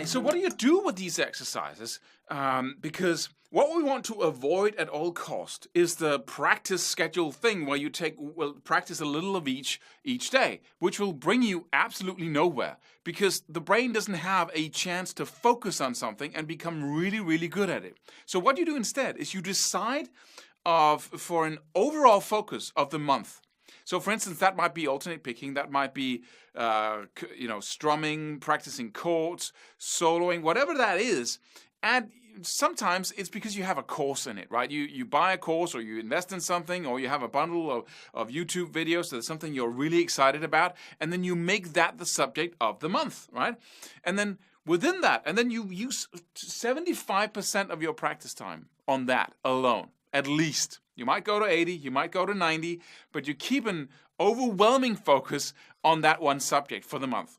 Right, so what do you do with these exercises? Because what we want to avoid at all cost is the practice schedule thing where you practice a little of each day, which will bring you absolutely nowhere because the brain doesn't have a chance to focus on something and become really, really good at it. So what you do instead is you decide for an overall focus of the month. So, for instance, that might be alternate picking, that might be, strumming, practicing chords, soloing, whatever that is. And sometimes it's because you have a course in it, right? You buy a course or you invest in something or you have a bundle of YouTube videos, so there's something you're really excited about, and then you make that the subject of the month, right? And then within that, and then you use 75% of your practice time on that alone, at least. You might go to 80, you might go to 90, but you keep an overwhelming focus on that one subject for the month.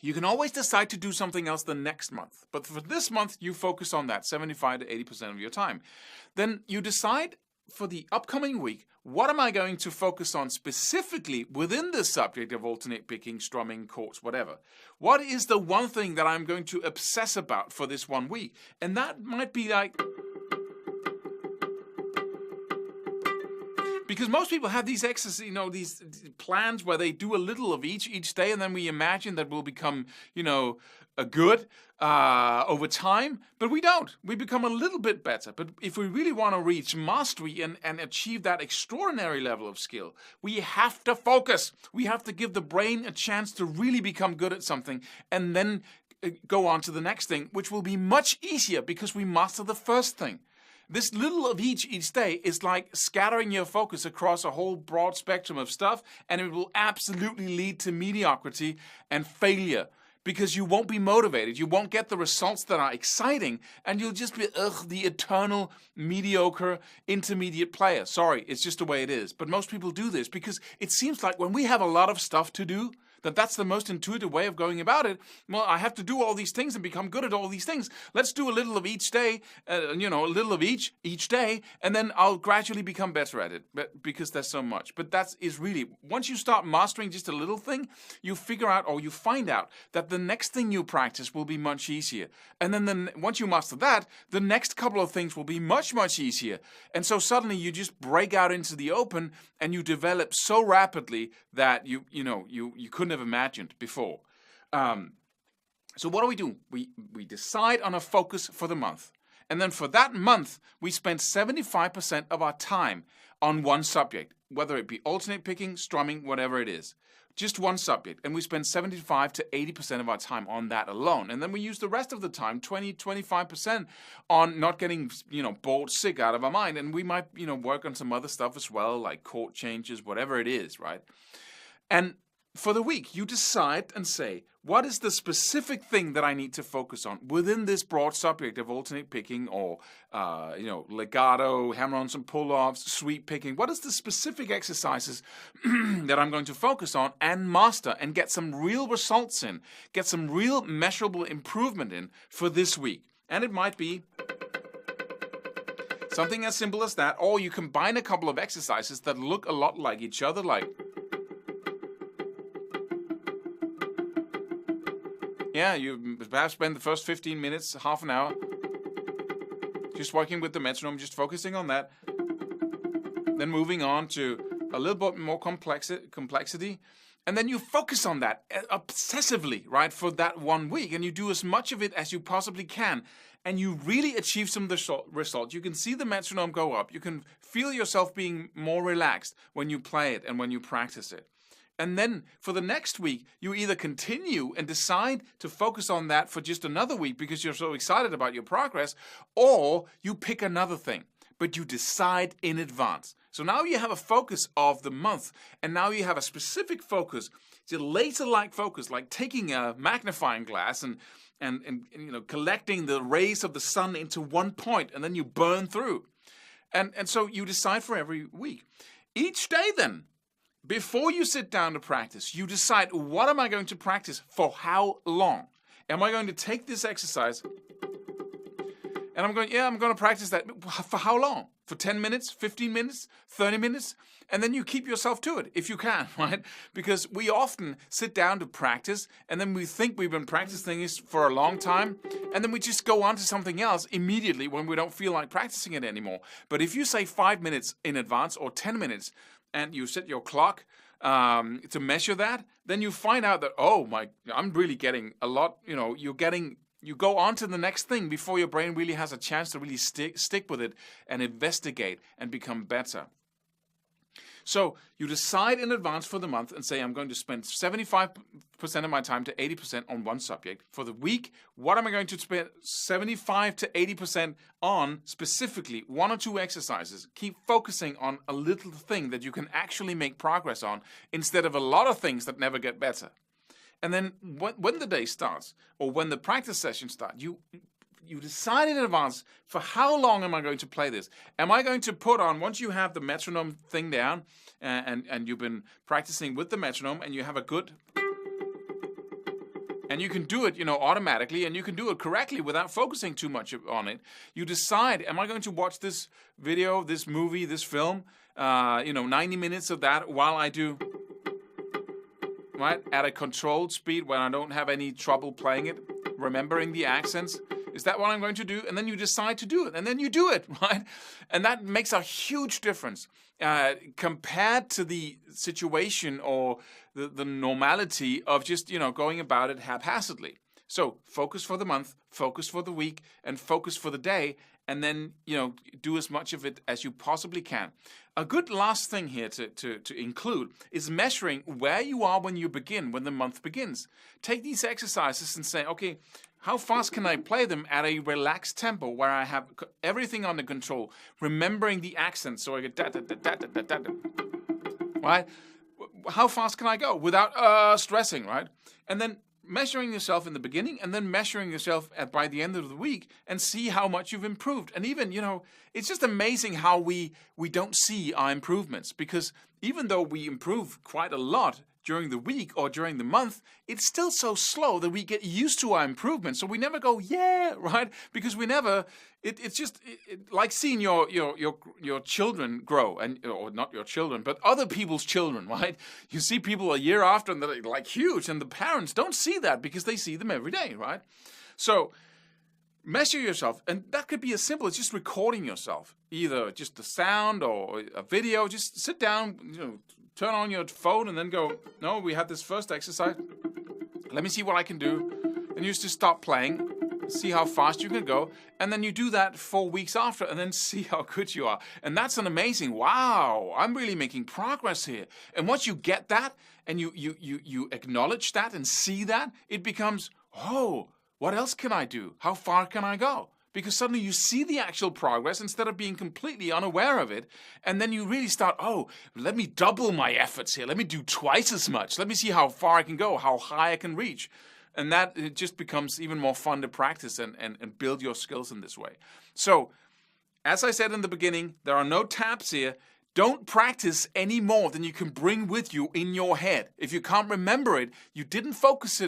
You can always decide to do something else the next month, but for this month, you focus on that 75 to 80% of your time. Then you decide for the upcoming week, what am I going to focus on specifically within the subject of alternate picking, strumming, chords, whatever? What is the one thing that I'm going to obsess about for this 1 week? And that might be like... Because most people have these exercises, these plans where they do a little of each day, and then we imagine that we'll become, good over time. But we don't. We become a little bit better. But if we really want to reach mastery and achieve that extraordinary level of skill, we have to focus. We have to give the brain a chance to really become good at something, and then go on to the next thing, which will be much easier because we master the first thing. This little of each day is like scattering your focus across a whole broad spectrum of stuff, and it will absolutely lead to mediocrity and failure because you won't be motivated. You won't get the results that are exciting, and you'll just be the eternal mediocre intermediate player. Sorry, it's just the way it is. But most people do this because it seems like when we have a lot of stuff to do, that's the most intuitive way of going about it. Well, I have to do all these things and become good at all these things. Let's do a little of each day, a little of each day, and then I'll gradually become better at it because there's so much. But that is really, once you start mastering just a little thing, you figure out or you find out that the next thing you practice will be much easier. And then once you master that, the next couple of things will be much, much easier. And so suddenly you just break out into the open and you develop so rapidly that you couldn't have imagined before. So what do? We decide on a focus for the month. And then for that month, we spend 75% of our time on one subject, whether it be alternate picking, strumming, whatever it is. Just one subject. And we spend 75 to 80% of our time on that alone. And then we use the rest of the time, 20, 25%, on not getting, bored sick out of our mind. And we might, work on some other stuff as well, like chord changes, whatever it is, right? And for the week, you decide and say, what is the specific thing that I need to focus on within this broad subject of alternate picking or, legato, hammer-ons and pull-offs, sweep picking? What is the specific exercises that I'm going to focus on and master and get some real results in, get some real measurable improvement in for this week? And it might be something as simple as that, or you combine a couple of exercises that look a lot like each other, like... Yeah, you perhaps spend the first 15 minutes, half an hour, just working with the metronome, just focusing on that. Then moving on to a little bit more complexity. And then you focus on that obsessively, right, for that 1 week. And you do as much of it as you possibly can. And you really achieve some results. You can see the metronome go up. You can feel yourself being more relaxed when you play it and when you practice it. And then for the next week, you either continue and decide to focus on that for just another week because you're so excited about your progress, or you pick another thing, but you decide in advance. So now you have a focus of the month, and now you have a specific focus. It's a laser-like focus, like taking a magnifying glass and collecting the rays of the sun into one point, and then you burn through. And so you decide for every week. Each day then, before you sit down to practice, you decide, what am I going to practice for how long? Am I going to take this exercise and I'm going to practice that for how long? for 10 minutes, 15 minutes, 30 minutes, and then you keep yourself to it if you can, right? Because we often sit down to practice, and then we think we've been practicing this for a long time, and then we just go on to something else immediately when we don't feel like practicing it anymore. But if you say 5 minutes in advance or 10 minutes, and you set your clock to measure that, then you find out that, oh my, I'm really getting a lot, you go on to the next thing before your brain really has a chance to really stick with it and investigate and become better. So you decide in advance for the month and say, I'm going to spend 75% of my time to 80% on one subject. For the week, what am I going to spend 75 to 80% on specifically? 1 or 2 exercises. Keep focusing on a little thing that you can actually make progress on instead of a lot of things that never get better. And then when the day starts or when the practice session starts, you decide in advance, for how long am I going to play this? Am I going to put on, once you have the metronome thing down and you've been practicing with the metronome and you have a good, and you can do it, automatically, and you can do it correctly without focusing too much on it. You decide, am I going to watch this video, this movie, this film, 90 minutes of that while I do, right, at a controlled speed when I don't have any trouble playing it, remembering the accents? Is that what I'm going to do? And then you decide to do it, and then you do it, right? And that makes a huge difference compared to the situation or the normality of just, going about it haphazardly. So focus for the month, focus for the week, and focus for the day, and then, do as much of it as you possibly can. A good last thing here to include is measuring where you are when you begin, when the month begins. Take these exercises and say, okay, how fast can I play them at a relaxed tempo where I have everything under control, remembering the accents, so I get da-da-da-da-da-da-da, right? How fast can I go without stressing, right? And then measuring yourself in the beginning and then measuring yourself by the end of the week and see how much you've improved. And even, it's just amazing how we don't see our improvements, because even though we improve quite a lot during the week or during the month, it's still so slow that we get used to our improvement. So we never go, yeah, right? Because we never, it's just like seeing your children grow, or not your children, but other people's children, right? You see people a year after and they're like huge, and the parents don't see that because they see them every day, right? So measure yourself, and that could be as simple as just recording yourself, either just the sound or a video. Just sit down, turn on your phone and then go, no, we had this first exercise. Let me see what I can do. And you just stop playing, see how fast you can go. And then you do that 4 weeks after and then see how good you are. And that's an amazing, wow, I'm really making progress here. And once you get that and you acknowledge that and see that, it becomes, oh, what else can I do? How far can I go? Because suddenly you see the actual progress instead of being completely unaware of it. And then you really start, oh, let me double my efforts here. Let me do twice as much. Let me see how far I can go, how high I can reach. And that it just becomes even more fun to practice and build your skills in this way. So, as I said in the beginning, there are no tabs here. Don't practice any more than you can bring with you in your head. If you can't remember it, you didn't focus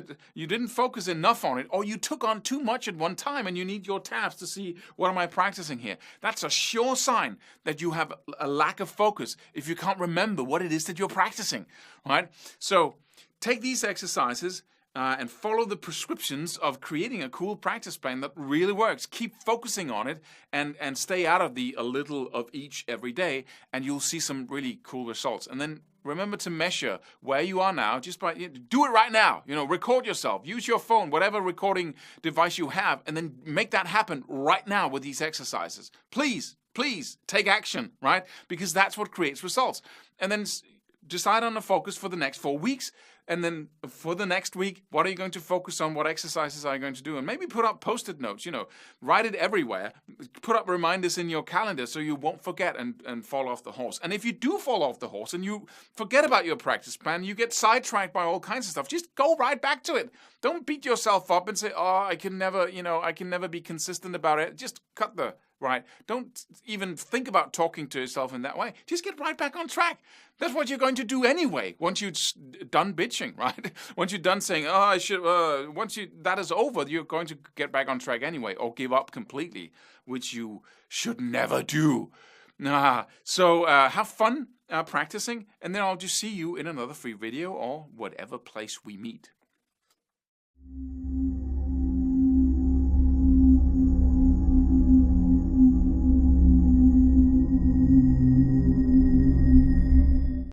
enough on it, or you took on too much at one time and you need your tabs to see, what am I practicing here? That's a sure sign that you have a lack of focus if you can't remember what it is that you're practicing, right? So take these exercises and follow the prescriptions of creating a cool practice plan that really works. Keep focusing on it and stay out of a little of each every day, and you'll see some really cool results. And then remember to measure where you are now. Just by do it right now. Record yourself. Use your phone, whatever recording device you have, and then make that happen right now with these exercises. Please take action, right? Because that's what creates results. And then decide on a focus for the next 4 weeks. And then for the next week, what are you going to focus on? What exercises are you going to do? And maybe put up Post-it notes, write it everywhere. Put up reminders in your calendar so you won't forget and fall off the horse. And if you do fall off the horse and you forget about your practice plan, you get sidetracked by all kinds of stuff, just go right back to it. Don't beat yourself up and say, oh, I can never be consistent about it. Just cut the right. Don't even think about talking to yourself in that way. Just get right back on track. That's what you're going to do anyway. Once you're done bitching, right? Once you're done saying, "Oh, I should," that is over, you're going to get back on track anyway, or give up completely, which you should never do. So have fun practicing, and then I'll just see you in another free video or whatever place we meet.